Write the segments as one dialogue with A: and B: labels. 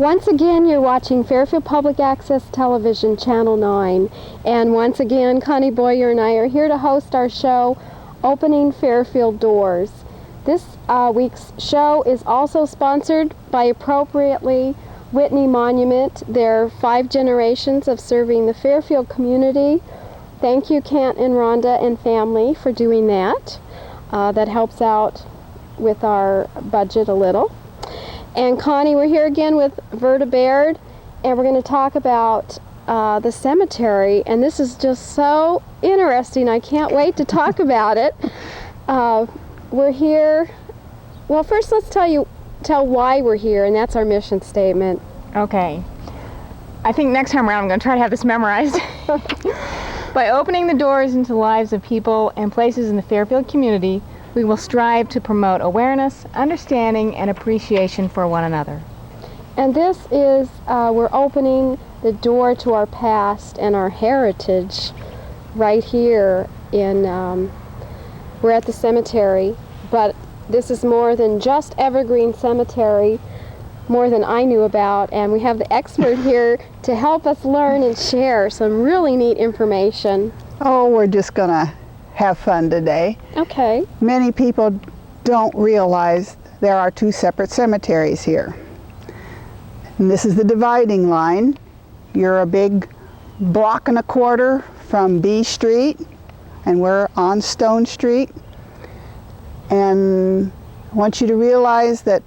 A: Once again, you're watching Fairfield Public Access Television, Channel 9. And once again, Connie Boyer and I are here to host our show, Opening Fairfield Doors. This week's show is also sponsored by appropriately Whitney Monument. Their 5 generations of serving the Fairfield community. Thank you, Kent and Rhonda and family, for doing that. That helps out with our budget a little. And Connie, we're here again with Verda Baird, and we're going to talk about the cemetery, and this is just so interesting. I can't wait to talk about it. We're here, well, first let's tell why we're here, and that's our mission statement.
B: Okay. I think next time around I'm going to try to have this memorized. By opening the doors into the lives of people and places in the Fairfield community, we will strive to promote awareness, understanding, and appreciation for one another.
A: And this is, we're opening the door to our past and our heritage right here in, we're at the cemetery, but this is more than just Evergreen Cemetery, more than I knew about, and we have the expert here to help us learn and share some really neat information.
C: Oh, we're just gonna have fun today.
A: Okay.
C: Many people don't realize there are 2 separate cemeteries here. And this is the dividing line. You're a big 1.25 blocks from B Street, and we're on Stone Street. And I want you to realize that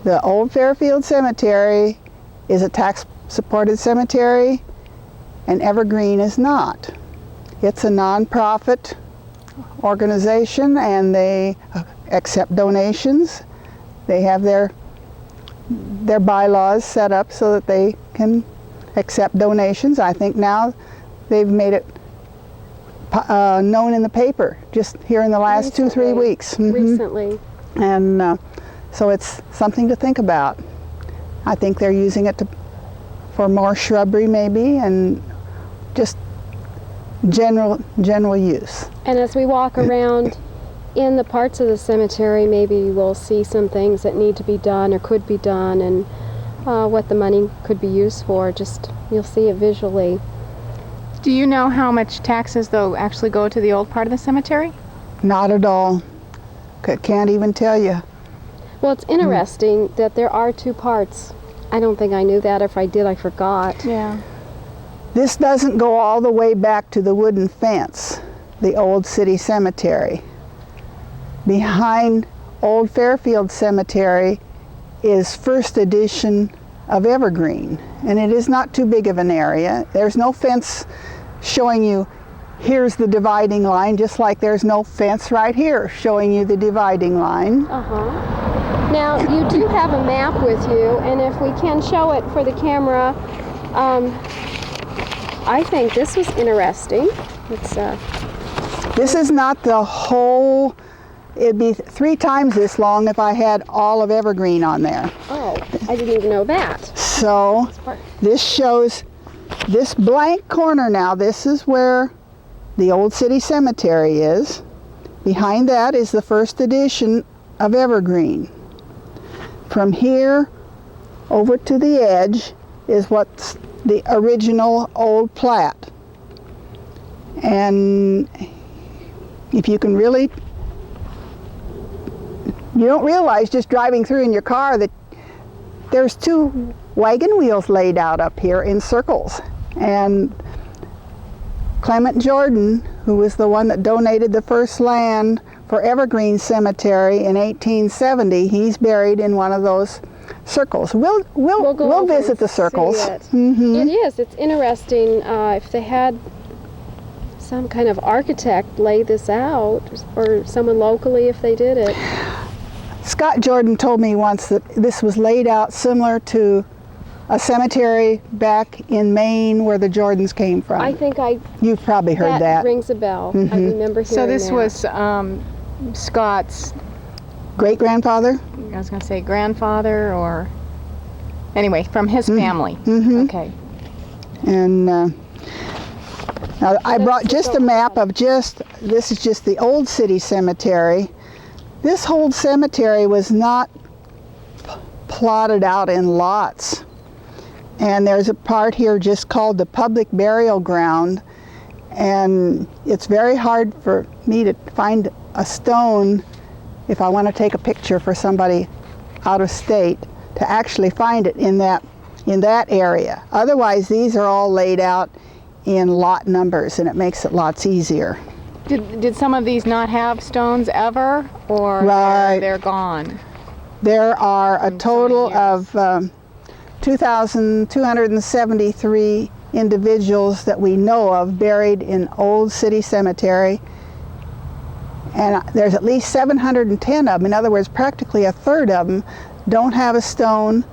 C: the Old Fairfield Cemetery is a tax-supported cemetery, and Evergreen is not. It's a non-profit organization, and they accept donations. They have their bylaws set up so that they can accept donations. I think now they've made it known in the paper just here in the last
A: Recently.
C: 2-3 weeks. Mm-hmm.
A: Recently.
C: And so it's something to think about. I think they're using it for more shrubbery maybe, and just general use.
A: And as we walk around in the parts of the cemetery, maybe we'll see some things that need to be done or could be done, and what the money could be used for. Just, you'll see it visually.
B: Do you know how much taxes, though, actually go to the old part of the cemetery?
C: Not at all. Can't even tell you.
A: Well, it's interesting that there are 2 parts. I don't think I knew that. If I did, I forgot.
B: Yeah.
C: This doesn't go all the way back to the wooden fence, the old city cemetery. Behind Old Fairfield Cemetery is first edition of Evergreen, and it is not too big of an area. There's no fence showing you here's the dividing line, just like there's no fence right here showing you the dividing line.
A: Uh-huh. Now, you do have a map with you, and if we can show it for the camera, I think this was interesting. It's
C: This is not the whole, it'd be 3 times this long if I had all of Evergreen on there.
A: oh, I didn't even know that.
C: So this shows this blank corner now. This is where the old city cemetery is. Behind that is the first edition of Evergreen. From here over to the edge is what's the original old plat. And if you can really, you don't realize just driving through in your car that there's 2 wagon wheels laid out up here in circles. And Clement Jordan, who was the one that donated the first land for Evergreen Cemetery in 1870, he's buried in one of those circles. We'll visit the circles.
A: It.
C: Mm-hmm.
A: It is. It's interesting. If they had some kind of architect lay this out, or someone locally if they did it.
C: Scott Jordan told me once that this was laid out similar to a cemetery back in Maine where the Jordans came from.
A: I think
C: You've probably heard that.
A: rings a bell.
C: Mm-hmm.
A: I remember hearing
B: So this
A: that.
B: was Scott's,
C: great-grandfather?
B: I was going to say grandfather, or anyway, from his family.
C: Mm-hmm.
B: Okay.
C: And now I brought just a map of this is just the old city cemetery. This whole cemetery was not plotted out in lots. And there's a part here just called the public burial ground, and it's very hard for me to find a stone if I want to take a picture for somebody out of state to actually find it in that area. Otherwise, these are all laid out in lot numbers, and it makes it lots easier.
B: Did some of these not have stones ever, or
C: Right.
B: they're gone?
C: There are a total of 2,273 individuals that we know of buried in Old City Cemetery, and there's at least 710 of them. In other words, practically a third of them don't have a stone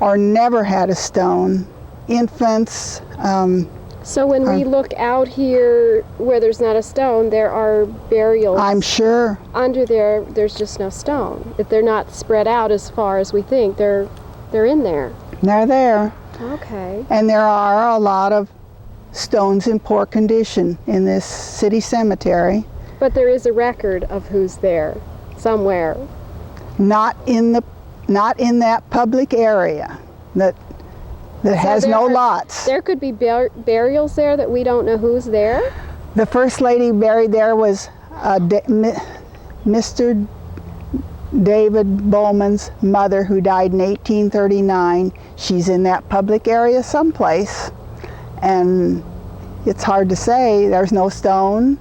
C: or never had a stone. Infants.
A: So when we look out here where there's not a stone, there are burials.
C: I'm sure.
A: Under there, there's just no stone. If they're not spread out as far as we think, they're in there.
C: They're there.
A: Okay.
C: And there are a lot of stones in poor condition in this city cemetery.
A: But there is a record of who's there somewhere.
C: Not in that public area that has no lots.
A: There could be burials there that we don't know who's there.
C: The first lady buried there was Mr. David Bowman's mother, who died in 1839. She's in that public area someplace, and it's hard to say. There's no stone.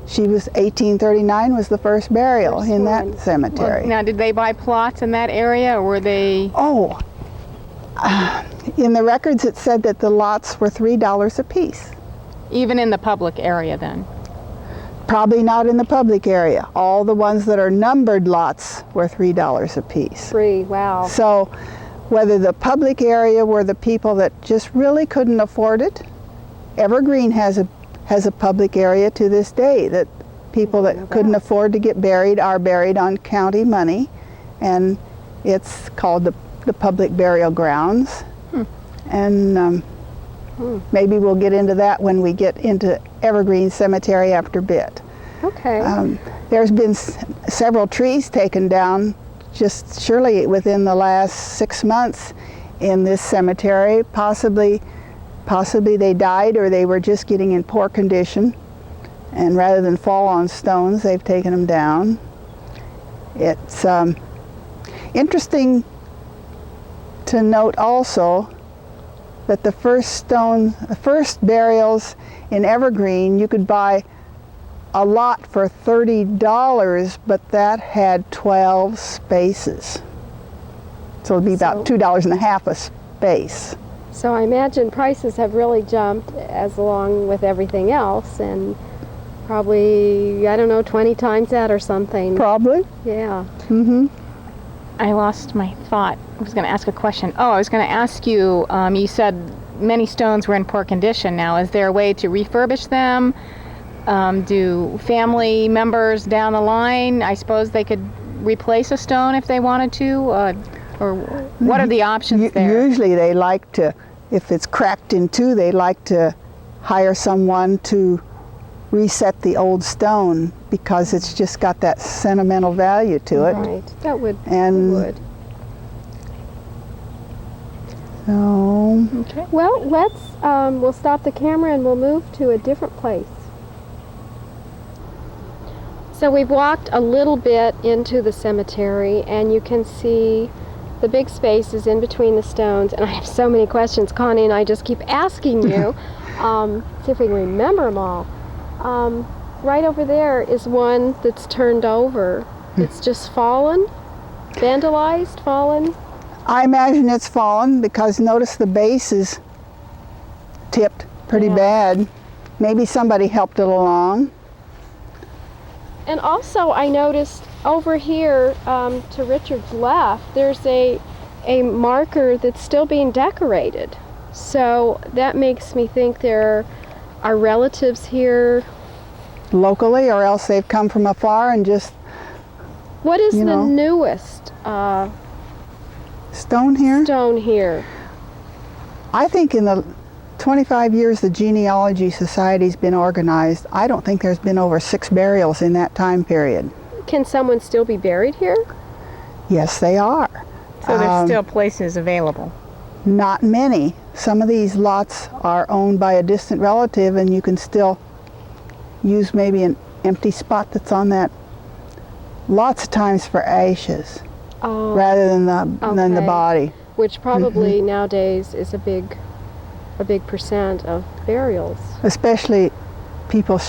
C: 1839 was the first burial in that cemetery.
B: Well, now, did they buy plots in that area, or were they?
C: Oh, in the records it said that the lots were $3 a piece.
B: Even in the public area, then?
C: Probably not in the public area. All the ones that are numbered lots were $3 a piece.
A: Free, wow.
C: So whether the public area were the people that just really couldn't afford it, Evergreen has a public area to this day that people that couldn't afford to get buried are buried on county money, and it's called the public burial grounds. And maybe we'll get into that when we get into Evergreen Cemetery after a bit.
A: Okay.
C: There's been several trees taken down just surely within the last 6 months in this cemetery. Possibly they died, or they were just getting in poor condition, and rather than fall on stones, they've taken them down. It's interesting to note also that the first burials in Evergreen, you could buy a lot for $30, but that had 12 spaces. So it'd be about $2.50 a space.
A: So I imagine prices have really jumped as along with everything else, and probably, I don't know, 20 times that or something.
C: Probably.
A: Yeah.
C: Mm-hmm.
B: I lost my thought. I was going to ask a question. Oh, I was going to ask you, you said many stones were in poor condition. Now, is there a way to refurbish them? Do family members down the line, I suppose they could replace a stone if they wanted to? Or what are the options there?
C: Usually they like to, if it's cracked in two, they like to hire someone to reset the old stone, because it's just got that sentimental value to it.
A: Right. That would.
C: So,
B: Okay.
A: Well, we'll stop the camera and we'll move to a different place. So we've walked a little bit into the cemetery, and you can see the big spaces in between the stones, and I have so many questions. Connie and I just keep asking you. See if we can remember them all. Right over there is one that's turned over. It's just fallen, vandalized, fallen.
C: I imagine it's fallen, because notice the base is tipped pretty bad. Maybe somebody helped it along.
A: And also I noticed over here to Richard's left, there's a marker that's still being decorated. So that makes me think there are relatives here.
C: Locally, or else they've come from afar and just...
A: What is the newest
C: stone here?
A: Stone here.
C: I think in the 25 years the Genealogy Society's been organized, I don't think there's been over 6 burials in that time period.
A: Can someone still be buried here?
C: Yes, they are.
B: So there's still places available.
C: Not many. Some of these lots are owned by a distant relative, and you can still use maybe an empty spot that's on that lots of times for ashes rather than the body.
A: Which probably nowadays is a big percent of burials.
C: Especially people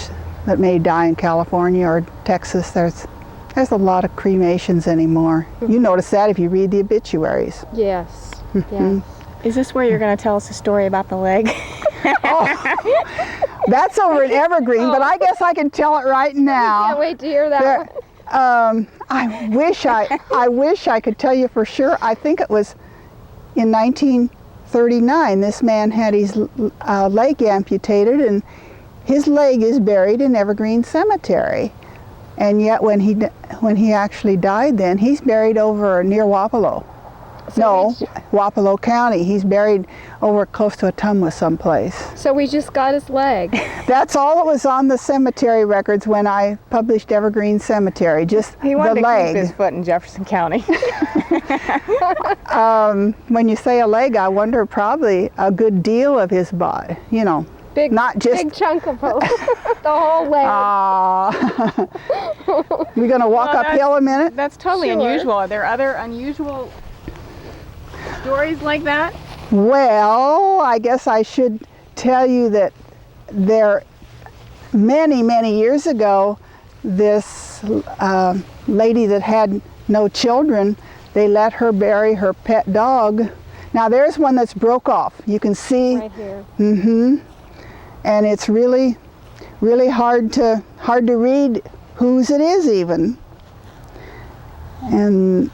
C: that may die in California or Texas. There's a lot of cremations anymore. You notice that if you read the obituaries.
A: Yes. Yes.
B: Is this where you're going to tell us a story about the leg?
C: That's over in Evergreen, but I guess I can tell it right now.
A: I can't wait to hear that.
C: I wish I could tell you for sure. I think it was in 1939. This man had his leg amputated, and his leg is buried in Evergreen Cemetery. And yet, when he actually died, then he's buried over near Wapello. Wapello County. He's buried over close to Ottumwa someplace.
A: So we just got his leg.
C: That's all that was on the cemetery records when I published Evergreen Cemetery, just
B: He wanted
C: the
B: to
C: leg.
B: keep his foot in Jefferson County.
C: When you say a leg, I wonder probably a good deal of his body,
A: Big,
C: not just
A: big chunk of the whole leg.
C: We're going to walk uphill a minute?
B: That's totally
A: Sure.
B: unusual. Are there other unusual stories like that?
C: Well, I guess I should tell you that there, many, many years ago, this lady that had no children, they let her bury her pet dog. Now there's one that's broke off. You can see.
A: Right here.
C: And it's really, really hard to read whose it is even. And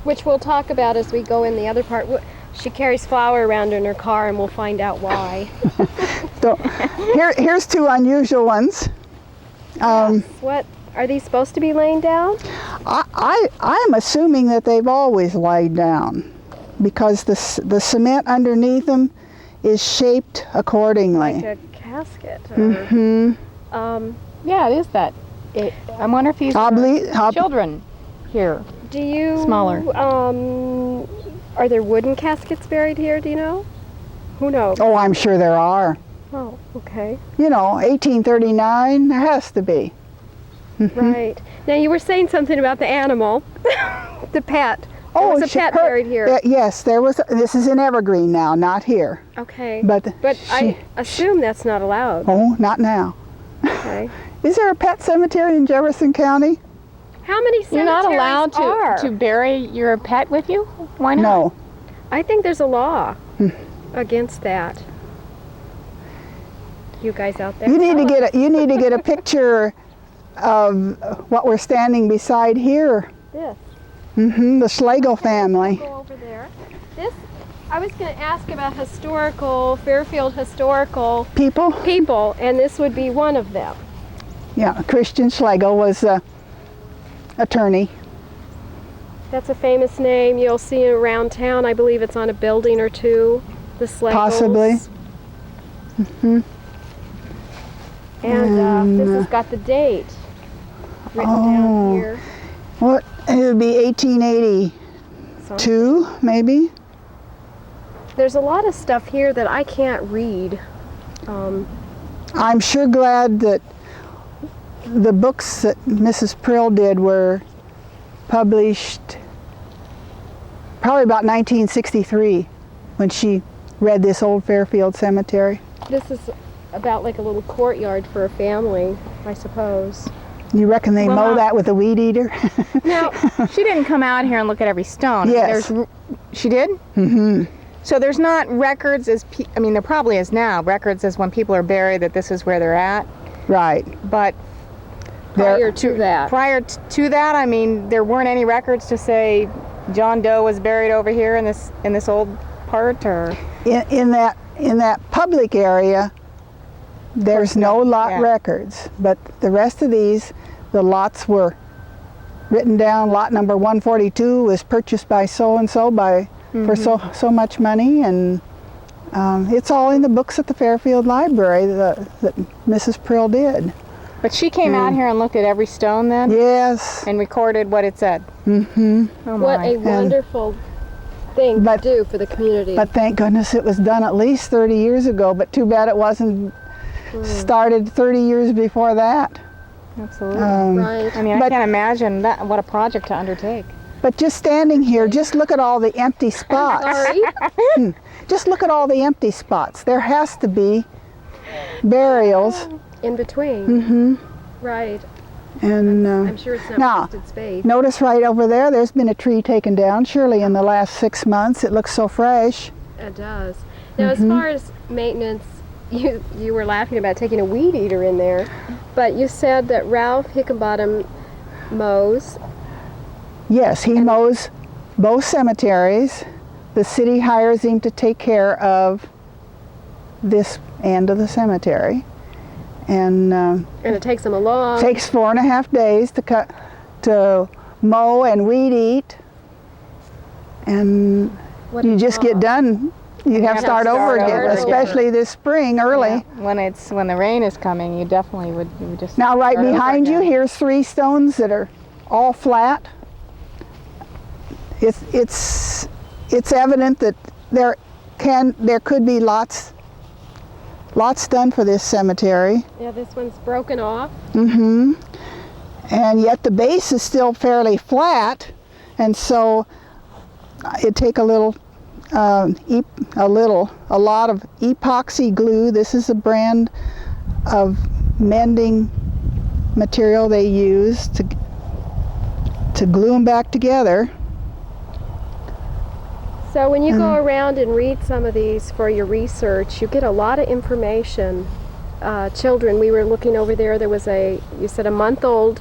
A: Which we'll talk about as we go in the other part. She carries flour around in her car, and we'll find out why.
C: so here's two unusual ones.
A: What are these supposed to be laying down?
C: I'm assuming that they've always laid down, because the cement underneath them is shaped accordingly.
A: Like a casket. Or,
B: Yeah, it is that. I wonder if these are children here.
A: Do you
B: Smaller.
A: Are there wooden caskets buried here? Do you know? Who knows?
C: Oh, I'm sure there are.
A: Oh, okay.
C: 1839, there has to be.
A: Right. Now you were saying something about the animal, the pet. There was a pet buried here.
C: Yes, there was. This is in Evergreen now, not here.
A: Okay.
C: But
A: I assume that's not allowed.
C: Oh, not now.
A: Okay.
C: Is there a pet cemetery in Jefferson County?
A: How many cemeteries
B: You're not allowed
A: are?
B: to bury your pet with you? Why not?
C: No.
A: I think there's a law against that. You guys out there?
C: You need to get a picture of what we're standing beside here.
A: This.
C: The Slagle family.
A: Go over there. This. I was going to ask about Fairfield historical
C: People?
A: and this would be one of them.
C: Yeah, Christian Slagle was attorney.
A: That's a famous name. You'll see it around town. I believe it's on a building or two. The Slagles.
C: Possibly.
A: And this has got the date written down here.
C: What? It would be 1882, maybe.
A: There's a lot of stuff here that I can't read.
C: I'm sure glad that the books that Mrs. Prell did were published probably about 1963 when she read this Old Fairfield Cemetery.
A: This is about like a little courtyard for a family, I suppose.
C: You reckon they mow that with a weed eater?
B: Now, she didn't come out here and look at every stone.
C: Yes.
B: She did? So there's not records there probably is now, records as when people are buried that this is where they're at.
C: Right.
B: But
A: Prior to that,
B: there weren't any records to say John Doe was buried over here in this old part, or
C: In that public area, there's no lot records, but the rest of these, the lots were written down. Lot number 142 was purchased by so and so for so much money, and it's all in the books at the Fairfield Library that Mrs. Prell did.
B: But she came out here and looked at every stone then?
C: Yes.
B: And recorded what it said?
C: Mm-hmm.
B: Oh
A: What
B: my.
A: a wonderful thing to do for the community.
C: But thank goodness it was done at least 30 years ago, but too bad it wasn't started 30 years before that.
B: Absolutely.
A: Right.
B: I mean, I
C: but-
B: can't imagine that. What a project to undertake.
C: But just standing here, just look at all the empty spots.
A: Sorry.
C: Just look at all the empty spots. There has to be burials.
A: In between.
C: Mm-hmm.
A: Right.
C: And
A: I'm sure it's not
C: now,
A: wasted space.
C: notice right over there, there's been a tree taken down, surely in the last 6 months. It looks so fresh.
A: It does. Now, as far as maintenance, you were laughing about taking a weed eater in there, but you said that Ralph Hickenbottom mows.
C: Yes, he mows both cemeteries. The city hires him to take care of this end of the cemetery. And
A: it takes him a long...
C: takes 4.5 days to mow and weed eat. And
A: What
C: you
A: a
C: just
A: job.
C: get done. You have to start over again, especially this spring early.
B: Yeah. When the rain is coming, you definitely would. You would just.
C: Now right
B: start over
C: behind you,
B: again.
C: here's 3 stones that are all flat. It's evident that there could be lots done for this cemetery.
A: Yeah, this one's broken off.
C: Mm-hmm. And yet the base is still fairly flat, and so it'd take a lot of epoxy glue. This is a brand of mending material they use to glue them back together.
A: So when you go around and read some of these for your research, you get a lot of information. Children, we were looking over there, there was you said a month-old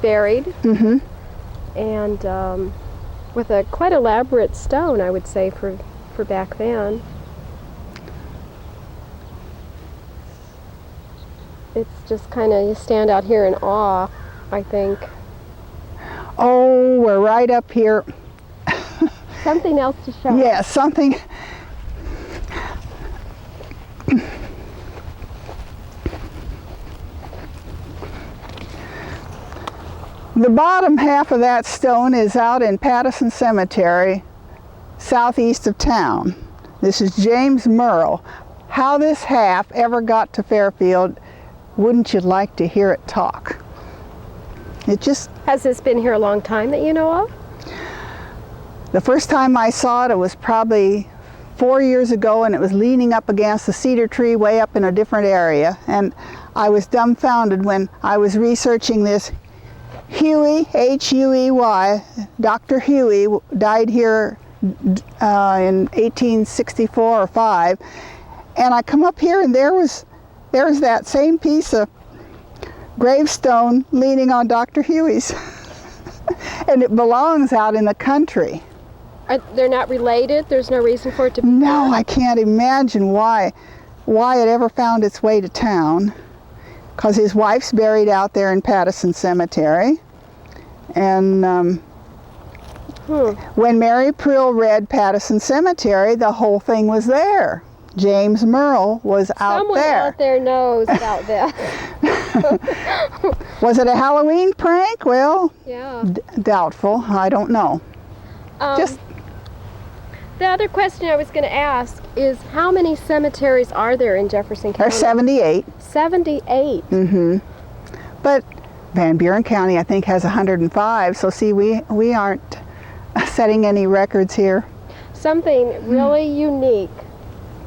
A: buried.
C: Mm-hmm.
A: And with a quite elaborate stone, I would say, for back then. It's just kind of, you stand out here in awe, I think.
C: Oh, we're right up here.
A: Something else to show.
C: Yeah, something. The bottom half of that stone is out in Patterson Cemetery, southeast of town. This is James Merrill. How this half ever got to Fairfield, wouldn't you like to hear it talk? It just...
A: Has this been here a long time that you know of?
C: The first time I saw it, it was probably 4 years ago, and it was leaning up against the cedar tree way up in a different area. And I was dumbfounded when I was researching this. Huey, H-U-E-Y, Dr. Huey died here in 1864 or 5. And I come up here and there's that same piece of gravestone leaning on Dr. Huey's. And it belongs out in the country.
A: They're not related? There's no reason for it to be
C: No,
A: there?
C: I can't imagine why it ever found its way to town. Because his wife's buried out there in Patterson Cemetery. And when Mary Prell read Patterson Cemetery, the whole thing was there. James Merrill was out
A: Someone
C: there.
A: out there knows about this.
C: Was it a Halloween prank? Well,
A: Yeah.
C: doubtful. I don't know. Just
A: The other question I was going to ask is, how many cemeteries are there in Jefferson County?
C: there's 78.
A: 78.
C: Mm-hmm. But Van Buren County, I think, has 105. So see, we aren't setting any records here.
A: Something really unique,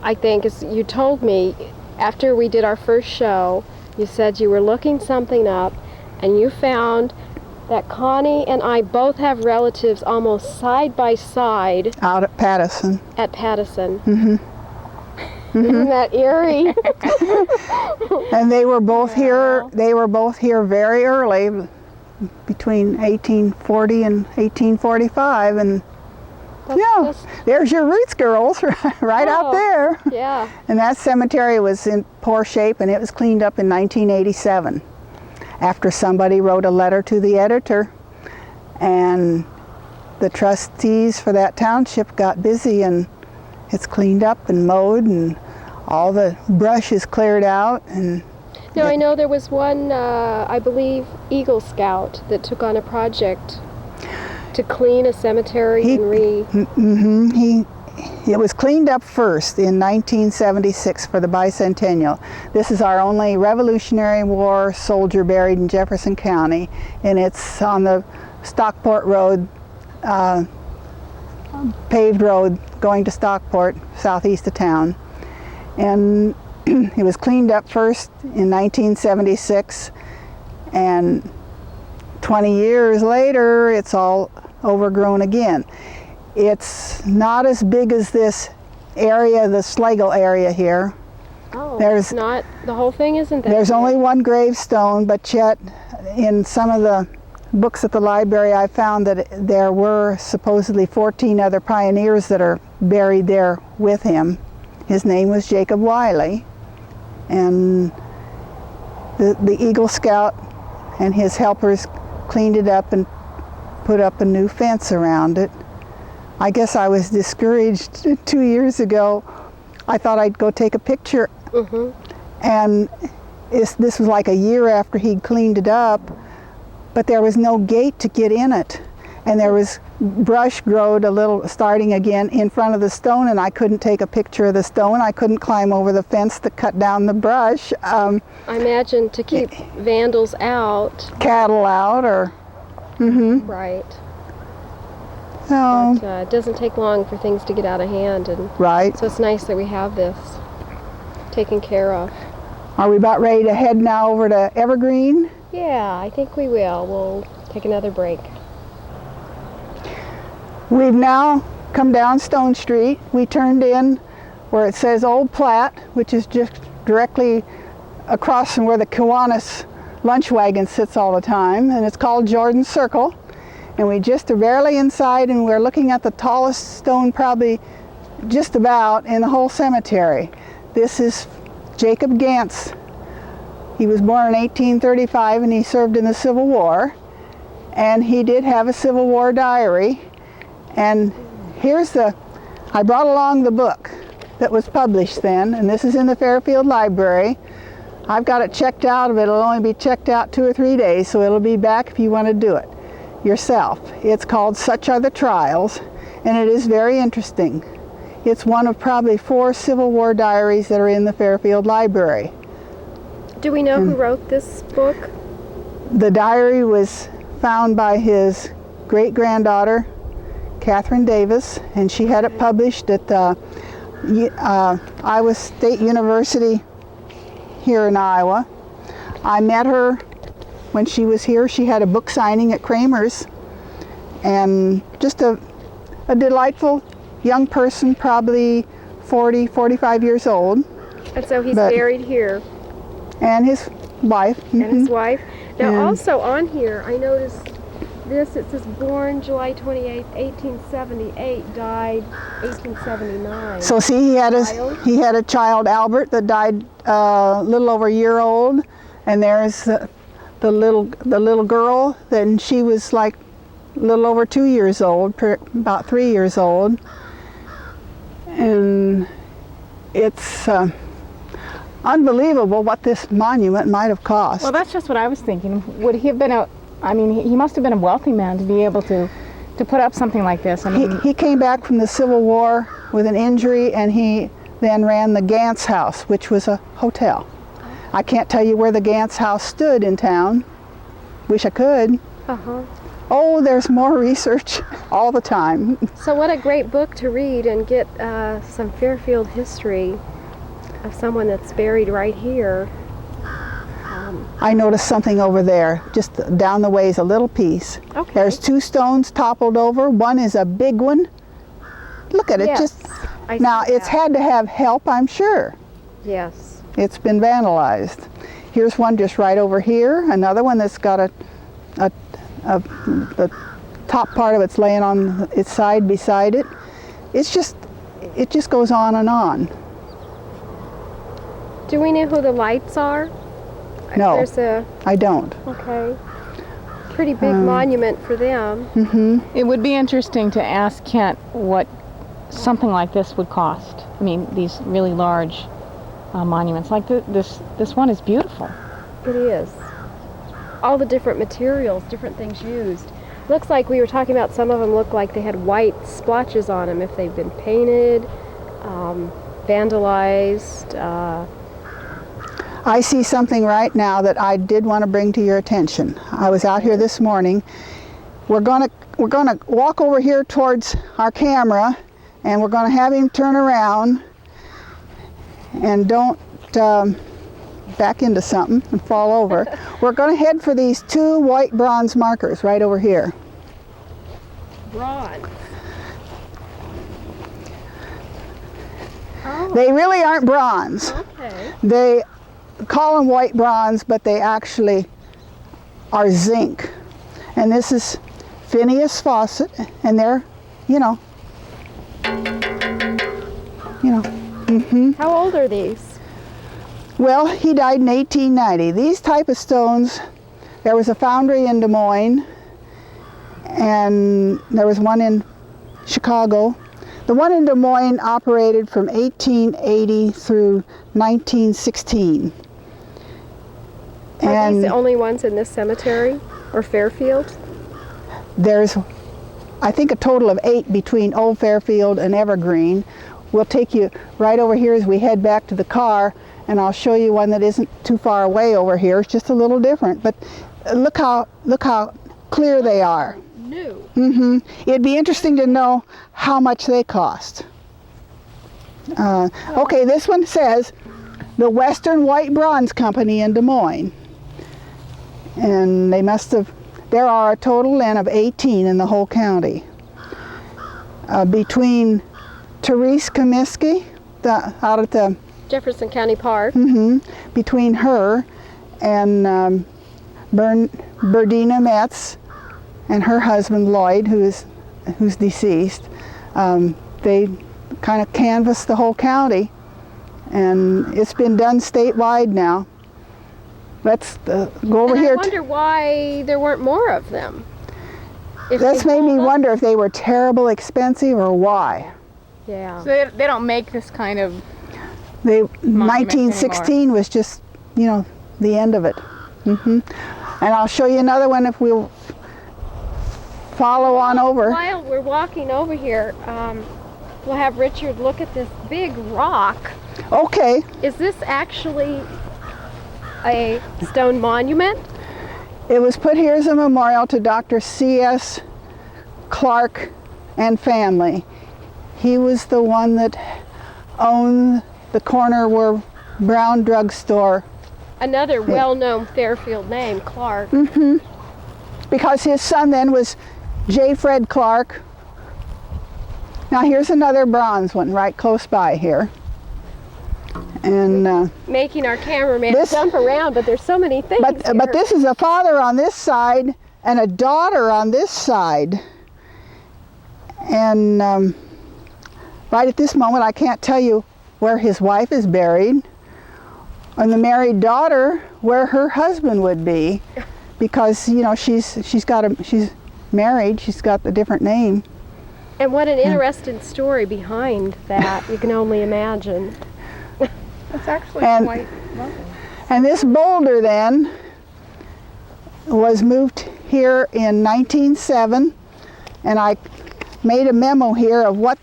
A: I think, is you told me after we did our first show, you said you were looking something up and you found that Connie and I both have relatives almost side by side
C: Out at Patterson.
A: at Patterson.
C: Mm-hmm.
A: Isn't that eerie?
C: And they were both here. They were both here very early, between 1840 and 1845, and yeah, there's your roots, girls, right out there.
A: Yeah.
C: And that cemetery was in poor shape, and it was cleaned up in 1987, after somebody wrote a letter to the editor, and the trustees for that township got busy, and it's cleaned up and mowed, and all the brush is cleared out. And
A: Now, I know there was one, I believe, Eagle Scout that took on a project to clean a cemetery
C: It was cleaned up first in 1976 for the bicentennial. This is our only Revolutionary War soldier buried in Jefferson County, and it's on the Stockport Road, paved road going to Stockport, southeast of town. And it was cleaned up first in 1976, and 20 years later it's all overgrown again. It's not as big as this area, the Slagle area here.
A: Oh, there's not, the whole thing isn't that
C: There's
A: big.
C: only one gravestone, but yet in some of the books at the library I found that there were supposedly 14 other pioneers that are buried there with him. His name was Jacob Wiley, and the Eagle Scout and his helpers cleaned it up and put up a new fence around it. I guess I was discouraged 2 years ago. I thought I'd go take a picture, and this was like a year after he'd cleaned it up, but there was no gate to get in it, and there was brush growed a little, starting again in front of the stone, and I couldn't take a picture of the stone. I couldn't climb over the fence to cut down the brush.
A: I imagine to keep vandals out.
C: Cattle out, or
A: Right.
C: no.
A: But it doesn't take long for things to get out of hand, and
C: Right.
A: so it's nice that we have this taken care of.
C: Are we about ready to head now over to Evergreen?
A: Yeah, I think we will. We'll take another break.
C: We've now come down Stone Street. We turned in where it says Old Platte, which is just directly across from where the Kiwanis lunch wagon sits all the time, and it's called Jordan's Circle. And we just are barely inside, and we're looking at the tallest stone probably just about in the whole cemetery. This is Jacob Gantz. He was born in 1835 and he served in the Civil War, and he did have a Civil War diary. And here's I brought along the book that was published then, and this is in the Fairfield Library. I've got it checked out, but it'll only be checked out 2 or 3 days, so it'll be back if you want to do it yourself. It's called Such Are the Trials, and it is very interesting. It's one of probably 4 Civil War diaries that are in the Fairfield Library.
A: Do we know who wrote this book?
C: The diary was found by his great-granddaughter, Catherine Davis, and she had it published at Iowa State University here in Iowa. I met her when she was here. She had a book signing at Kramer's, and just a delightful young person, probably 40, 45 years old.
A: And so he's buried here.
C: And his wife.
A: And his wife. Now
C: And
A: also on here, I noticed this, it says born July 28, 1878, died 1879.
C: So see, he had a child, Albert, that died a little over a year old, and there's the little girl. Then she was like a little over 2 years old, about 3 years old, and it's unbelievable what this monument might have cost.
B: Well, that's just what I was thinking. Would he have been he must have been a wealthy man to be able to put up something like this. I mean,
C: he came back from the Civil War with an injury, and he then ran the Gantz house, which was a hotel. I can't tell you where the Gantz house stood in town. Wish I could. Oh, there's more research all the time.
A: So what a great book to read and get some Fairfield history of someone that's buried right here.
C: I noticed something over there, just down the way is a little piece.
A: Okay.
C: There's 2 stones toppled over. One is a big one. Look at it.
A: Yes, I
C: Now,
A: see
C: it's
A: that.
C: had to have help, I'm sure.
A: Yes.
C: It's been vandalized. Here's one just right over here. Another one that's got the top part of it's laying on its side beside it. It just goes on and on.
A: Do we know who the lights are?
C: No,
A: There's
C: I don't.
A: okay. Pretty big monument for them.
B: it would be interesting to ask Kent what something like this would cost. I mean, these really large monuments. Like this one is beautiful.
A: It is. All the different materials, different things used. Looks like we were talking about some of them look like they had white splotches on them if they've been painted, vandalized.
C: I see something right now that I did want to bring to your attention. I was out here this morning. We're gonna walk over here towards our camera, and we're gonna have him turn around, and don't back into something and fall over. We're gonna head for these two white bronze markers right over here.
A: Bronze. Oh.
C: They really aren't bronze.
A: Okay.
C: They call them white bronze, but they actually are zinc. And this is Phineas Fawcett, and they're, you know.
A: How old are these?
C: Well, he died in 1890. These type of stones, there was a foundry in Des Moines, and there was one in Chicago. The one in Des Moines operated from 1880 through 1916.
A: Are these
C: And
A: the only ones in this cemetery or Fairfield?
C: there's, I think, a total of 8 between Old Fairfield and Evergreen. We'll take you right over here as we head back to the car, and I'll show you one that isn't too far away over here. It's just a little different, but look how clear they are.
A: New.
C: It'd be interesting to know how much they cost. Okay, this one says the Western White Bronze Company in Des Moines, and they must have. There are a total then of 18 in the whole county. Between Therese Comiskey, out at the
A: Jefferson County Park.
C: between her and Berdina Metz and her husband Lloyd, who's deceased, they kind of canvassed the whole county, and it's been done statewide now. Let's go over
A: And
C: here.
A: I wonder why there weren't more of them.
C: That's made me wonder if they were terrible expensive or why.
A: Yeah.
B: So they don't make this kind of.
C: 1916 was just, the end of it. And I'll show you another one if we'll follow on over.
A: While we're walking over here, we'll have Richard look at this big rock.
C: Okay.
A: Is this actually a stone monument?
C: It was put here as a memorial to Dr. C.S. Clark and family. He was the one that owned the corner where Brown Drugstore.
A: Another well-known Fairfield name, Clark.
C: Because his son then was J. Fred Clark. Now here's another bronze one right close by here. And
A: Making our cameraman
C: This-
A: jump around, but there's so many things here.
C: but this is a father on this side and a daughter on this side. And right at this moment, I can't tell you where his wife is buried, and the married daughter where her husband would be, because she's married, she's got a different name.
A: And what an interesting story behind that. You can only imagine.
B: It's actually
C: And-
B: quite lovely.
C: And this boulder then was moved here in 1907, and I made a memo here of what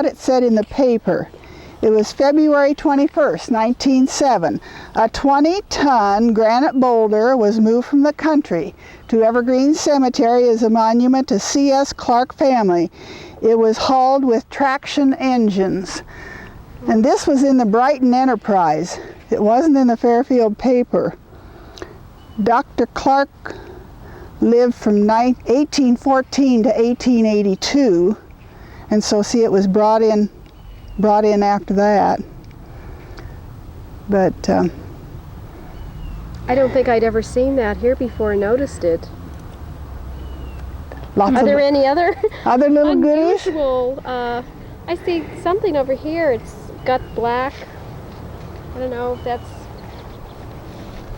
C: it said in the paper. It was February 21st, 1907. A 20-ton granite boulder was moved from the country to Evergreen Cemetery as a monument to C.S. Clark family. It was hauled with traction engines. And this was in the Brighton Enterprise. It wasn't in the Fairfield paper. Dr. Clark lived from 1814 to 1882, and so see, it was brought in after that. But
A: I don't think I'd ever seen that here before and noticed it.
C: lots
A: Are there
C: of
A: any other
C: other little goodies.
A: unusual? I see something over here. It's got black. I don't know if that's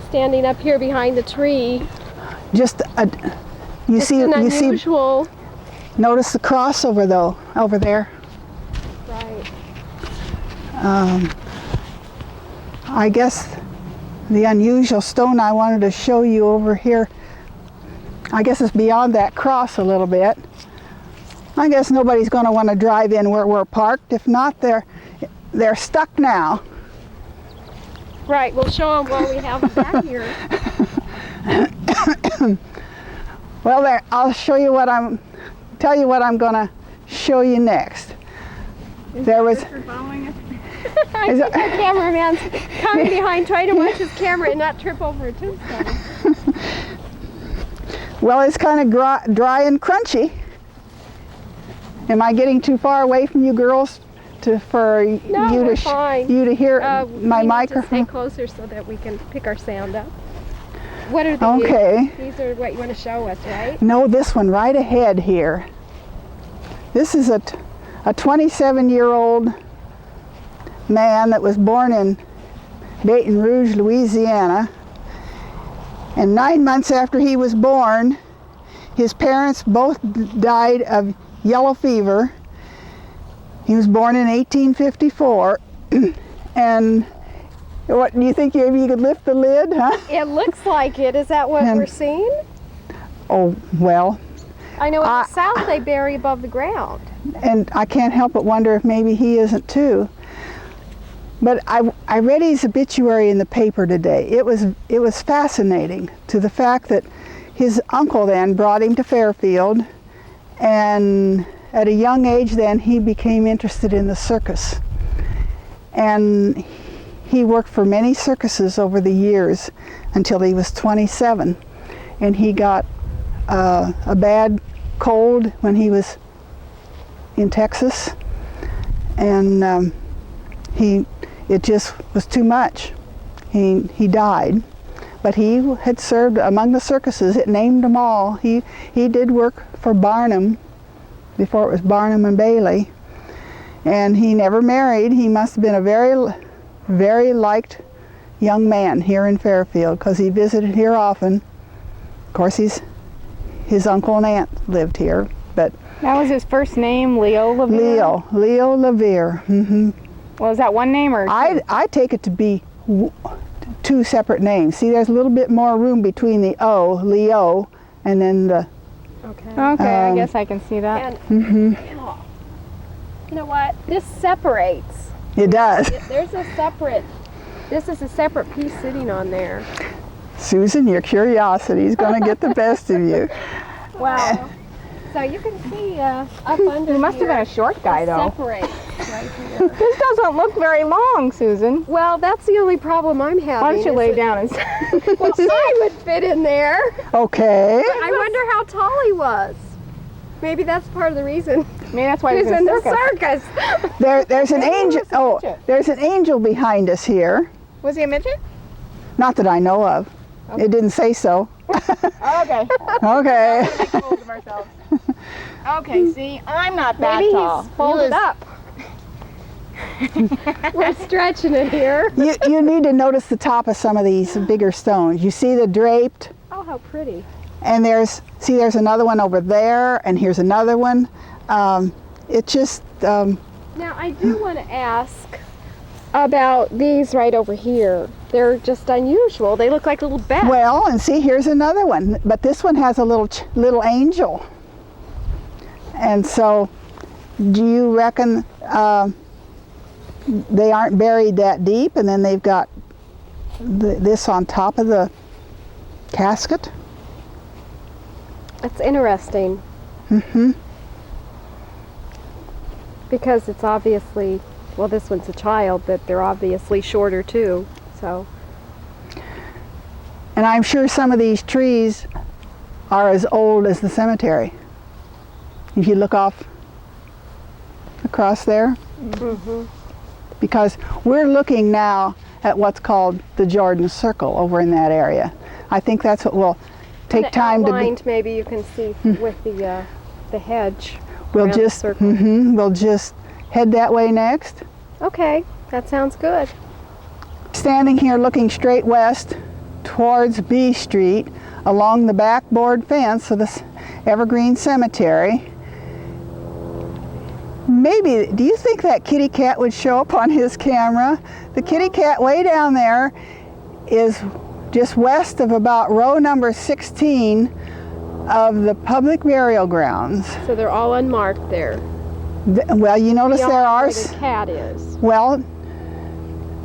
A: standing up here behind the tree.
C: Just you
A: It's
C: see,
A: an
C: you see.
A: unusual.
C: Notice the crossover though over there.
A: Right.
C: I guess the unusual stone I wanted to show you over here I guess it's beyond that cross a little bit. I guess nobody's going to want to drive in where we're parked. If not, they're stuck now.
A: Right, we'll show them what we have back here.
C: Well, there, I'll show you tell you what I'm going to show you next. There was.
A: Following us? I think the cameraman's coming behind, trying to watch his camera and not trip over a tombstone.
C: Well, it's kind of dry and crunchy. Am I getting too far away from you girls for you to hear my microphone?
A: Stay closer so that we can pick our sound up. What are these?
C: Okay.
A: These are what you want to show us, right?
C: No, this one right ahead here. This is a 27-year-old man that was born in Baton Rouge, Louisiana. And 9 months after he was born, his parents both died of yellow fever. He was born in 1854. And what do you think? Maybe you could lift the lid, huh?
A: It looks like it. Is that what we're seeing?
C: Oh, well.
A: I know in the South they bury above the ground.
C: And I can't help but wonder if maybe he isn't too. But I read his obituary in the paper today. It was fascinating to the fact that his uncle then brought him to Fairfield, and at a young age then he became interested in the circus. And he worked for many circuses over the years until he was 27. And he got a bad cold when he was in Texas, and it just was too much. He died, but he had served among the circuses. It named them all. He did work for Barnum before it was Barnum and Bailey, and he never married. He must have been a very, very liked young man here in Fairfield because he visited here often. Of course, his uncle and aunt lived here, but
B: That was his first name, Leo Levier?
C: Leo Levier. Mm-hmm.
B: Well, is that one name or two?
C: I take it to be two separate names. See, there's a little bit more room between the O, Leo, and then the...
A: Okay.
B: Okay, I guess I can see that.
A: And, you know what? This separates.
C: It does.
A: This is a separate piece sitting on there.
C: Susan, your curiosity is going to get the best of you.
A: Wow. So you can see up under
B: He must have been a short guy, though.
A: Separates right here.
B: This doesn't look very long, Susan.
A: Well, that's the only problem I'm having.
B: Why don't you lay down and...
A: Well, I would fit in there.
C: Okay.
A: I wonder how tall he was. Maybe that's part of the reason.
B: Maybe that's why
A: He's
B: he's
A: in the circus.
C: There's an angel. Oh, there's an angel behind us here.
B: Was he a midget?
C: Not that I know of.
B: Okay.
C: It didn't say so.
B: Okay.
C: Okay.
B: Make fools of ourselves. Okay, see, I'm not that
A: Maybe
B: tall.
A: he's folded up. We're stretching it here.
C: You need to notice the top of some of these bigger stones. You see the draped,
A: Oh, how pretty.
C: and there's another one over there, and here's another one. It just
A: Now, I do want to ask about these right over here. They're just unusual. They look like little bats.
C: well, and see, here's another one, but this one has a little angel. And so, do you reckon they aren't buried that deep, and then they've got this on top of the casket?
A: That's interesting.
C: Mm-hmm.
A: Because it's obviously, well, this one's a child, but they're obviously shorter too. So.
C: And I'm sure some of these trees are as old as the cemetery. If you look off across there.
A: Mm-hmm.
C: Because we're looking now at what's called the Jordan Circle over in that area. I think that's what will take time
A: outlined, maybe you can see with the hedge.
C: We'll
A: around the
C: just
A: circle.
C: we'll just head that way next.
A: Okay, that sounds good.
C: Standing here looking straight west towards B Street along the backboard fence of the Evergreen Cemetery. Maybe, do you think that kitty cat would show up on his camera? The kitty cat way down there is just west of about row number 16 of the public burial grounds.
A: So they're all unmarked there.
C: Well, you notice there are.
A: Where the cat is.
C: Well,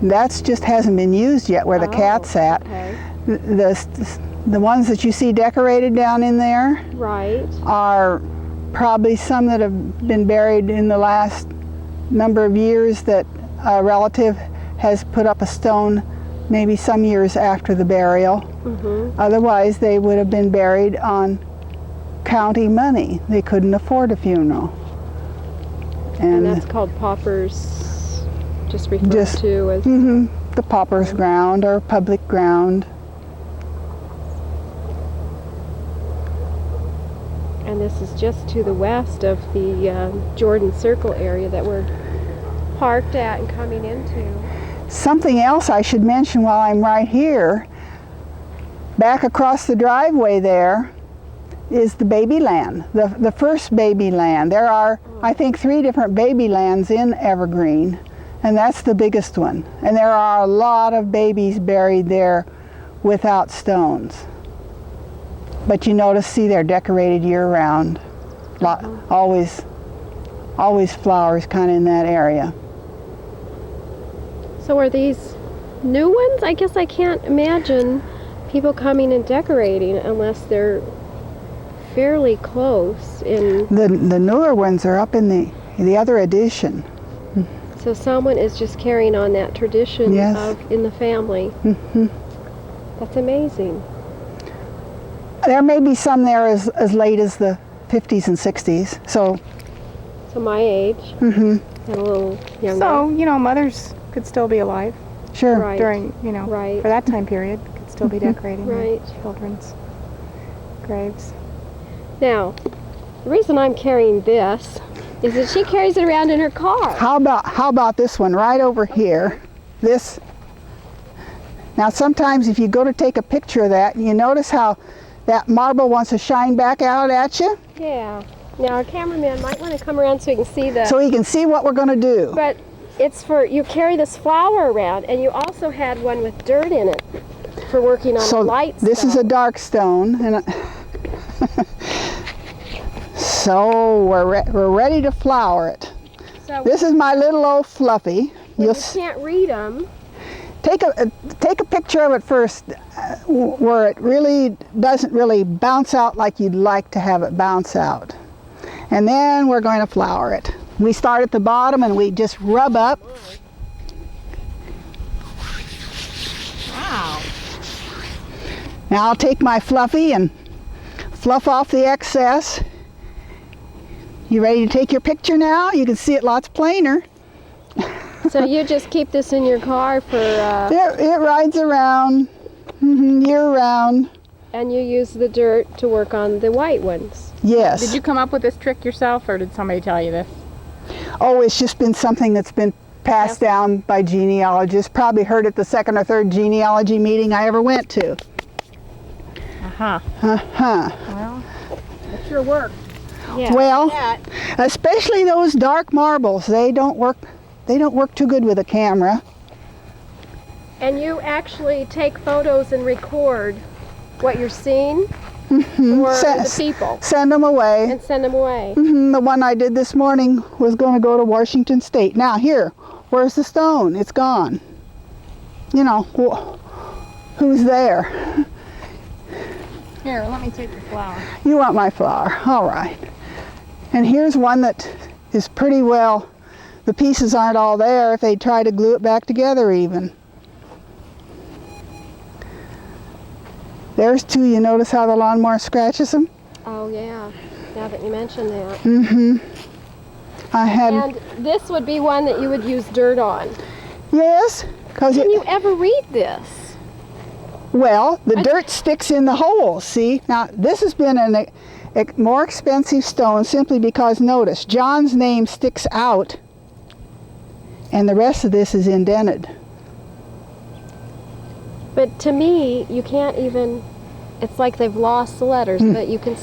C: that's just hasn't been used yet where the cat's at.
A: Okay.
C: The ones that you see decorated down in there
A: Right.
C: are probably some that have been buried in the last number of years that a relative has put up a stone maybe some years after the burial.
A: Mm-hmm.
C: Otherwise, they would have been buried on county money. They couldn't afford a funeral.
A: And that's called paupers, just referred to as...
C: the pauper's ground or public ground.
A: And this is just to the west of the Jordan Circle area that we're parked at and coming into.
C: Something else I should mention while I'm right here, back across the driveway there is the baby land, the first baby land. There are, I think, 3 different baby lands in Evergreen, and that's the biggest one. And there are a lot of babies buried there without stones. But you notice, see, they're decorated year-round. Always flowers kind of in that area.
A: So are these new ones? I guess I can't imagine people coming and decorating unless they're fairly close in...
C: The newer ones are up in the other edition.
A: So someone is just carrying on that tradition
C: Yes.
A: of in the family. That's amazing.
C: There may be some there as late as the 50s and 60s. So
A: my age and a little younger.
B: So, you know, mothers could still be alive
C: sure.
A: Right.
B: during, you know,
A: Right.
B: for that time period, could still be decorating their
A: Right.
B: children's graves.
A: Now, the reason I'm carrying this is that she carries it around in her car.
C: How about this one right over here? This. Now sometimes if you go to take a picture of that, you notice how that marble wants to shine back out at you?
A: Yeah. Now our cameraman might want to come around so he can see the...
C: So he can see what we're going to do.
A: But it's for, you carry this flower around, and you also had one with dirt in it for working on
C: So
A: a light
C: this
A: stone.
C: is a dark stone. And so we're ready to flower it.
A: So
C: This is my little old Fluffy.
A: when you can't read them,
C: Take a picture of it first where it really doesn't really bounce out like you'd like to have it bounce out. And then we're going to flower it. We start at the bottom and we just rub up.
B: Wow.
C: Now I'll take my Fluffy and fluff off the excess. You ready to take your picture now? You can see it lots plainer.
A: so you just keep this in your car for...
C: It rides around year round.
A: and you use the dirt to work on the white ones.
C: Yes.
B: Did you come up with this trick yourself, or did somebody tell you this?
C: Oh, it's just been something that's been passed down by genealogists. Probably heard at the 2nd or 3rd genealogy meeting I ever went to.
B: Uh-huh. Well, it's your work.
A: Yeah.
C: Well, especially those dark marbles, they don't work too good with a camera.
A: And you actually take photos and record what you're seeing for the people
C: Send them away.
A: and send them away.
C: The one I did this morning was going to go to Washington State. Now here, where's the stone? It's gone. You know, who's there?
B: Here, let me take your flower.
C: You want my flower, all right. And here's one that is pretty well, the pieces aren't all there if they try to glue it back together even. There's 2, you notice how the lawnmower scratches them?
A: Oh yeah, now that you mention that.
C: I had,
A: And this would be one that you would use dirt on.
C: yes, because
A: Can you ever read this?
C: well, the dirt sticks in the holes, see? Now, this has been a more expensive stone simply because, notice, John's name sticks out and the rest of this is indented.
A: But to me, you can't even, it's like they've lost the letters, but you can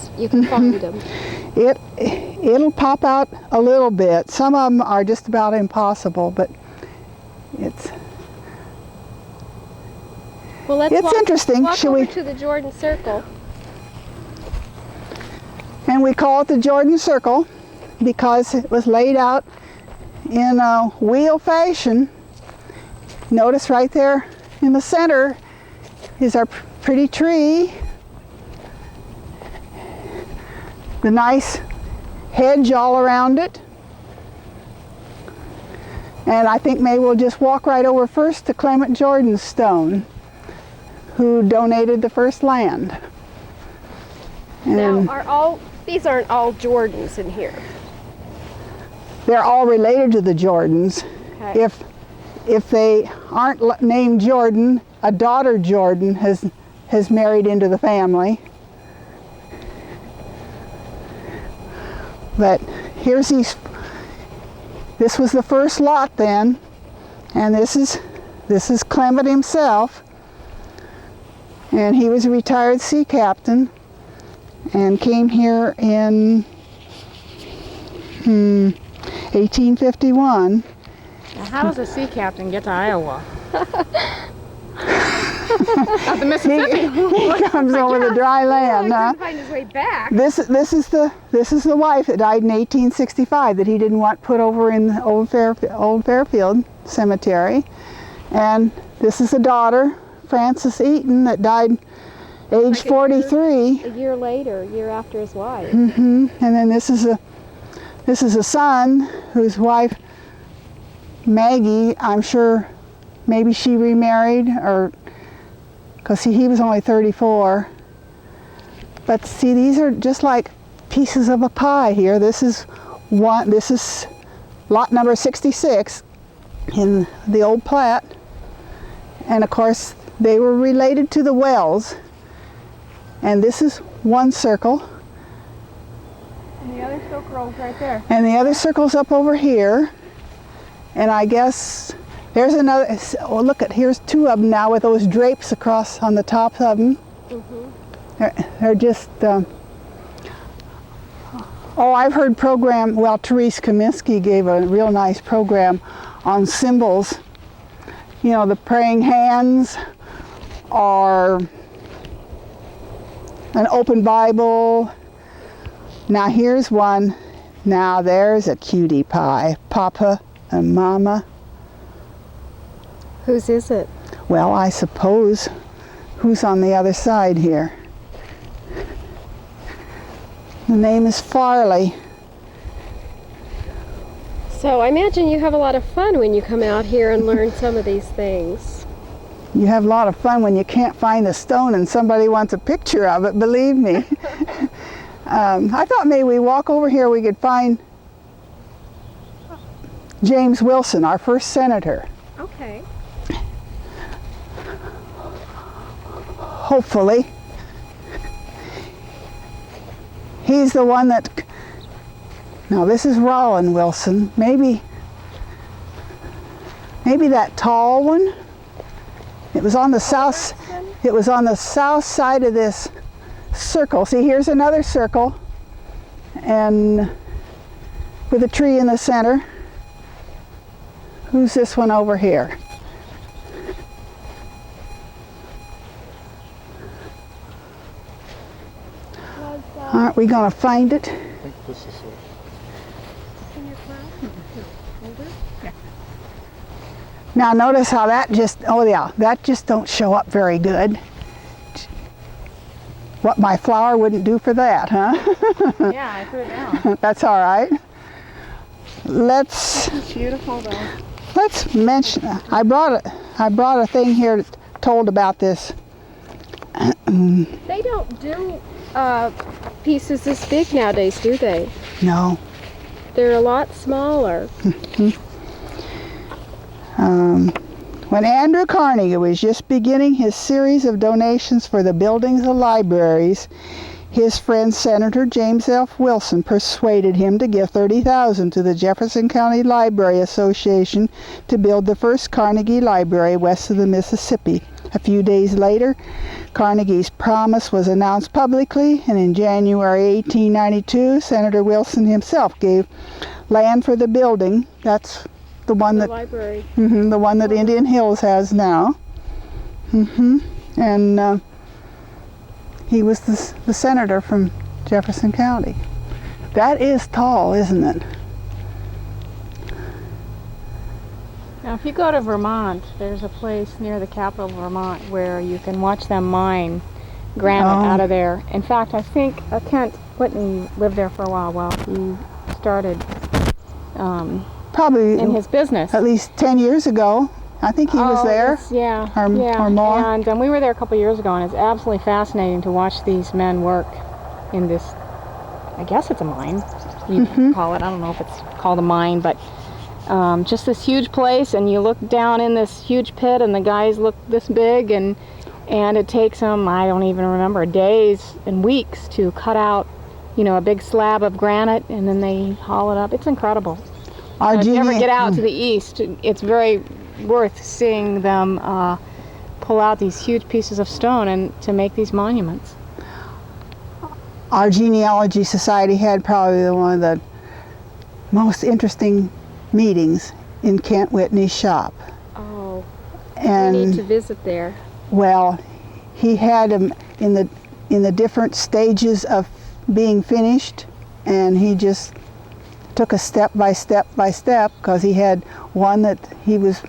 A: find them.
C: It'll pop out a little bit. Some of them are just about impossible, but it's
A: Well, let's
C: interesting.
A: walk
C: Shall
A: over
C: we?
A: to the Jordan Circle.
C: And we call it the Jordan Circle because it was laid out in a wheel fashion. Notice right there in the center is our pretty tree. The nice hedge all around it. And I think maybe we'll just walk right over first to Clement Jordan's stone, who donated the first land. And
A: Now, these aren't all Jordans in here?
C: they're all related to the Jordans.
A: Okay.
C: If they aren't named Jordan, a daughter Jordan has married into the family. But here's these. This was the first lot then, and this is Clement himself, and he was a retired sea captain and came here in 1851.
B: Now, how does a sea captain get to Iowa? Up the Mississippi.
C: He comes over the dry land.
A: Well, he couldn't find his way back.
C: This is the wife that died in 1865 that he didn't want put over in the Old Fairfield Cemetery, and this is the daughter, Frances Eaton, that died age 43.
A: A year later, a year after his wife.
C: And then this is a son whose wife, Maggie, I'm sure maybe she remarried, or because he was only 34. But see, these are just like pieces of a pie here. This is lot number 66 in the old plat. And of course, they were related to the Wells. And this is one circle.
B: And the other circle's right there.
C: And the other circle's up over here. And I guess there's another. Oh, look at, here's two of them now with those drapes across on the tops of them. They're just. I've heard Therese Kaminsky gave a real nice program on symbols. You know, the praying hands, or an open Bible. Now here's one. Now there's a cutie pie. Papa and Mama.
A: Whose is it?
C: Well, I suppose who's on the other side here. The name is Farley.
A: So I imagine you have a lot of fun when you come out here and learn some of these things.
C: You have a lot of fun when you can't find the stone and somebody wants a picture of it, believe me. I thought maybe we walk over here, we could find James Wilson, our first senator.
A: Okay.
C: Hopefully. He's the one that, now this is Rollin Wilson, maybe that tall one. It was on the south side of this circle. See, here's another circle, and with a tree in the center. Who's this one over here? Aren't we going to find it?
D: I think this is it.
C: Now notice how that just don't show up very good. What my flower wouldn't do for that, huh?
B: Yeah, I put it down.
C: That's all right.
B: It's beautiful though.
C: Let's mention. I brought a thing here that told about this.
A: They don't do pieces this big nowadays, do they?
C: No.
A: They're a lot smaller.
C: When Andrew Carnegie was just beginning his series of donations for the buildings of libraries, his friend Senator James F. Wilson persuaded him to give $30,000 to the Jefferson County Library Association to build the first Carnegie Library west of the Mississippi. A few days later, Carnegie's promise was announced publicly, and in January 1892, Senator Wilson himself gave land for the building. That's the one
A: The
C: that
A: library.
C: the one that Indian Hills has now. And he was the senator from Jefferson County. That is tall, isn't it?
B: Now, if you go to Vermont, there's a place near the capital of Vermont where you can watch them mine granite out of there. In fact, I think Kent Whitney lived there for a while he started
C: Probably
B: in his business.
C: at least 10 years ago. I think he was there.
B: Yeah,
C: or more.
B: And we were there a couple years ago, and it's absolutely fascinating to watch these men work in this, I guess it's a mine, you call it. I don't know if it's called a mine, but just this huge place, and you look down in this huge pit, and the guys look this big, and it takes them, I don't even remember, days and weeks to cut out, a big slab of granite, and then they haul it up. It's incredible. If you ever get out to the east, it's very worth seeing them pull out these huge pieces of stone and to make these monuments.
C: Our genealogy society had probably one of the most interesting meetings in Kent Whitney's shop.
A: Oh,
C: And
A: we need to visit there.
C: well, he had them in the different stages of being finished, and he just took a step by step by step, because he had one that he was,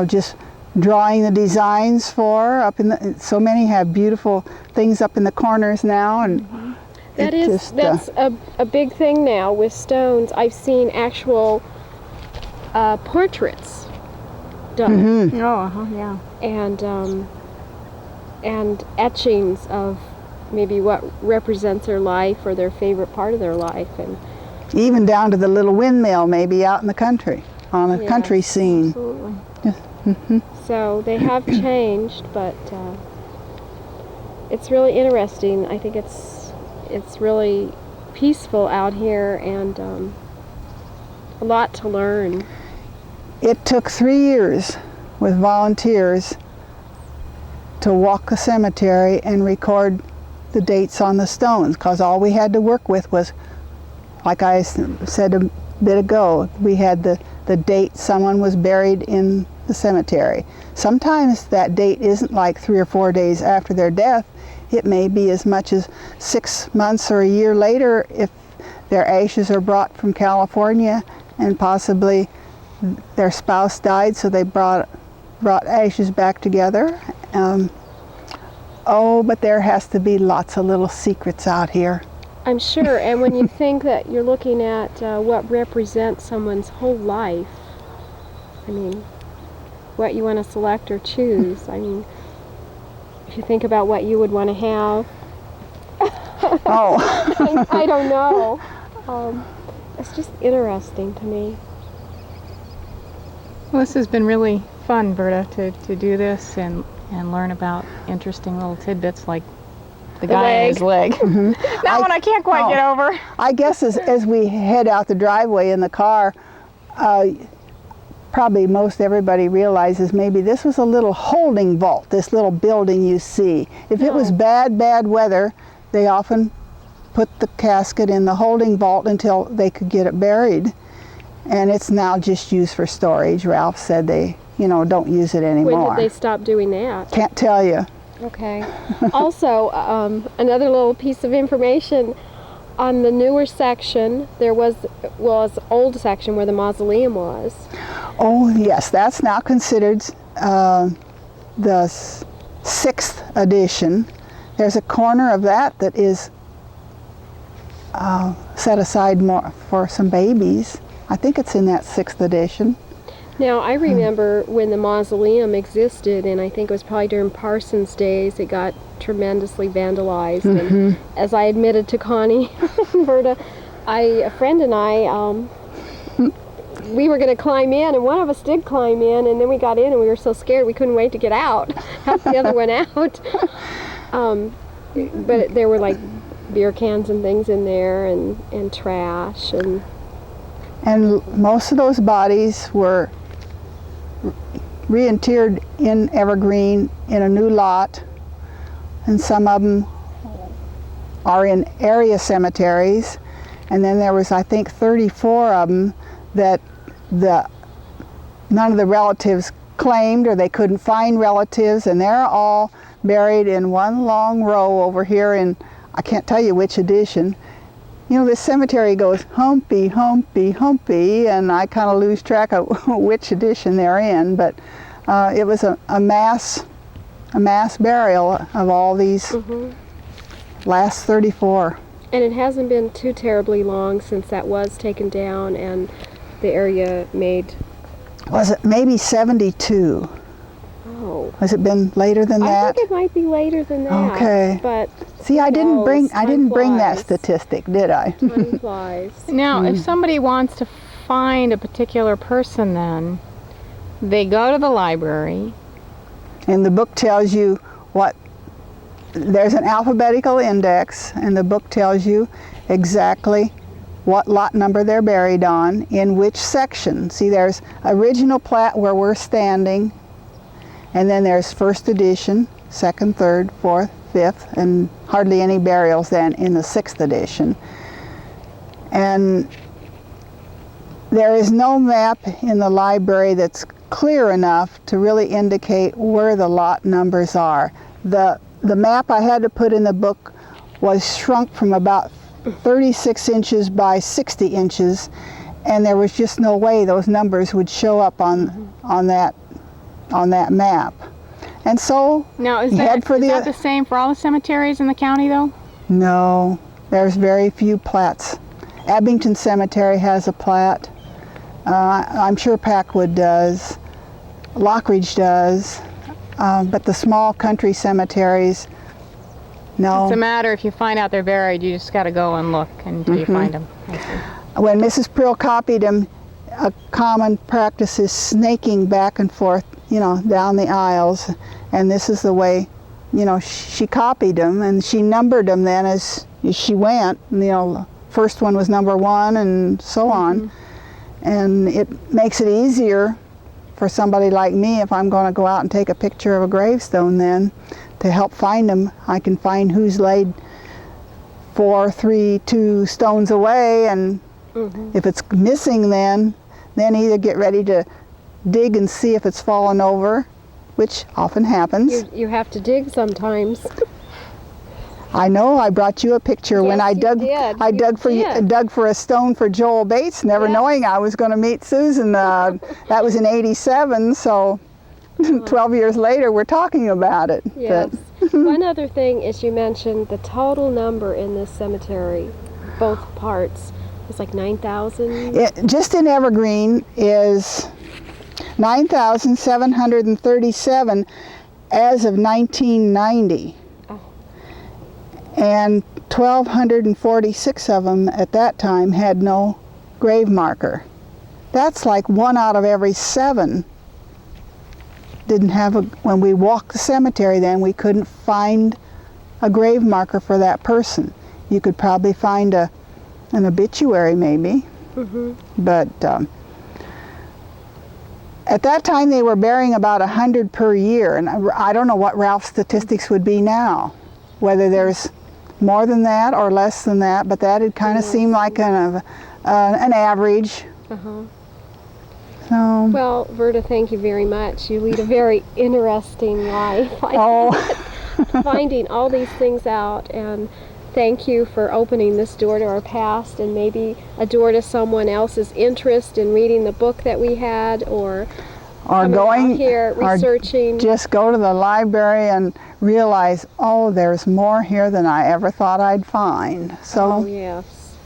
C: just drawing the designs for up in the. So many have beautiful things up in the corners now, and
A: That's a big thing now with stones. I've seen actual portraits done.
B: Yeah.
A: And etchings of maybe what represents their life or their favorite part of their life, and
C: even down to the little windmill maybe out in the country, on a country scene.
B: Absolutely.
A: so they have changed, but it's really interesting. I think it's really peaceful out here, and a lot to learn.
C: It took 3 years with volunteers to walk the cemetery and record the dates on the stones, because all we had to work with was, like I said a bit ago, we had the date someone was buried in the cemetery. Sometimes that date isn't like 3 or 4 days after their death. It may be as much as 6 months or a year later if their ashes are brought from California and possibly their spouse died, so they brought ashes back together. But there has to be lots of little secrets out here.
A: I'm sure, and when you think that you're looking at what represents someone's whole life, I mean, what you want to select or choose, I mean, if you think about what you would want to have, I don't know. It's just interesting to me.
B: Well, this has been really fun, Verda, to do this and learn about interesting little tidbits like the guy and his leg. That one I can't quite get over.
C: I guess as we head out the driveway in the car, probably most everybody realizes maybe this was a little holding vault, this little building you see. If it was bad weather, they often put the casket in the holding vault until they could get it buried. And it's now just used for storage. Ralph said they, don't use it anymore.
A: When did they stop doing that?
C: Can't tell you.
A: Okay. Also, another little piece of information, on the newer section, there was an old section where the mausoleum was.
C: Oh, yes, that's now considered the 6th edition. There's a corner of that is set aside more for some babies. I think it's in that 6th edition.
A: Now, I remember when the mausoleum existed, and I think it was probably during Parsons' days, it got tremendously vandalized. And as I admitted to Connie, Verda, a friend and I, we were going to climb in, and one of us did climb in, and then we got in, and we were so scared we couldn't wait to get out, help the other one out. But there were like beer cans and things in there, and trash, and
C: most of those bodies were reinterred in Evergreen in a new lot, and some of them are in area cemeteries, and then there was, I think, 34 of them that none of the relatives claimed, or they couldn't find relatives, and they're all buried in one long row over here in, I can't tell you which edition. You know, this cemetery goes humpy, humpy, humpy, and I kind of lose track of which edition they're in, but it was a mass burial of all these last 34.
A: And it hasn't been too terribly long since that was taken down and the area made...
C: Was it maybe 72?
A: Oh.
C: Has it been later than that?
A: I think it might be later than that.
C: Okay.
A: But
C: see, I didn't bring that
A: flies.
C: statistic, did I?
A: Time flies.
B: Now, if somebody wants to find a particular person, then they go to the library.
C: And the book tells you what, there's an alphabetical index, and the book tells you exactly what lot number they're buried on, in which section. See, there's original plat where we're standing, and then there's first edition, second, third, fourth, fifth, and hardly any burials then in the sixth edition. And there is no map in the library that's clear enough to really indicate where the lot numbers are. The map I had to put in the book was shrunk from about 36 inches by 60 inches, and there was just no way those numbers would show up on that map. And so
B: Now, is
C: that
B: the same for all the cemeteries in the county, though?
C: No, there's very few plats. Abington Cemetery has a plat. I'm sure Packwood does. Lockridge does. But the small country cemeteries, no.
B: It's a matter, if you find out they're buried, you just got to go and look until you find them.
C: When Mrs. Prell copied them, a common practice is snaking back and forth, you know, down the aisles. And this is the way, you know, she copied them, and she numbered them then as she went. You know, first one was number 1 and so on. And it makes it easier for somebody like me, if I'm going to go out and take a picture of a gravestone, then to help find them, I can find who's laid 4, 3, 2 stones away, and if it's missing, then either get ready to dig and see if it's fallen over, which often happens.
A: You have to dig sometimes.
C: I know. I brought you a picture when I dug.
A: did.
C: I
A: You
C: dug for a stone for Joel Bates, never knowing I was going to meet Susan. That was in '87, so 12 years later we're talking about it.
A: Yes. One other thing is, you mentioned the total number in this cemetery, both parts, was like 9,000.
C: Just in Evergreen is 9,737 as of 1990. And 1,246 of them at that time had no grave marker. That's like 1 out of every 7 didn't have a, when we walked the cemetery then, we couldn't find a grave marker for that person. You could probably find an obituary maybe, but at that time they were burying about 100 per year, and I don't know what Ralph's statistics would be now, whether there's more than that or less than that, but that had kind of seemed like an average. So,
A: Well, Verda, thank you very much. You lead a very interesting life. Finding all these things out, and thank you for opening this door to our past, and maybe a door to someone else's interest in reading the book that we had, or going out here researching.
C: Just go to the library and realize, oh, there's more here than I ever thought I'd find. So.
A: Oh, yes.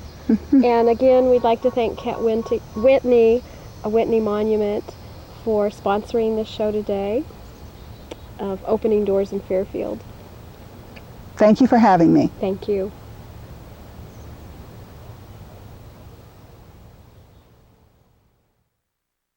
A: And again, we'd like to thank Whitney, a Whitney Monument, for sponsoring this show today of Opening Doors in Fairfield.
C: Thank you for having me.
A: Thank you.